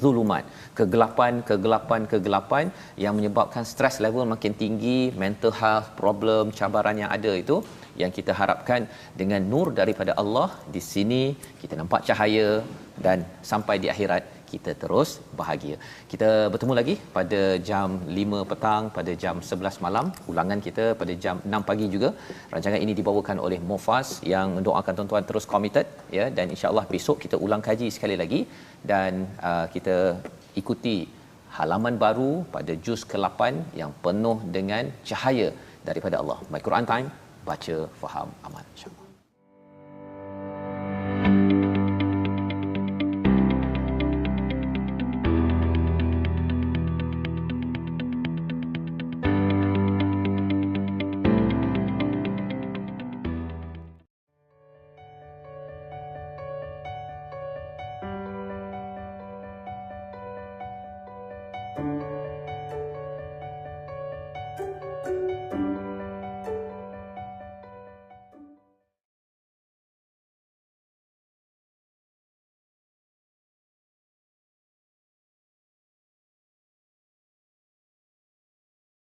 zulumat, kegelapan yang menyebabkan stress level makin tinggi, mental health problem, cabaran yang ada itu, yang kita harapkan dengan nur daripada Allah di sini kita nampak cahaya, dan sampai di akhirat kita terus bahagia. Kita bertemu lagi pada jam 5 petang, pada jam 11 malam, ulangan kita pada jam 6 pagi juga. Rancangan ini dibawakan oleh Mufas yang mendoakan tuan-tuan terus committed ya, dan insya-Allah besok kita ulang kaji sekali lagi, dan kita ikuti halaman baru pada juz ke-8 yang penuh dengan cahaya daripada Allah. My Quran Time, baca, faham, amal, insya-Allah.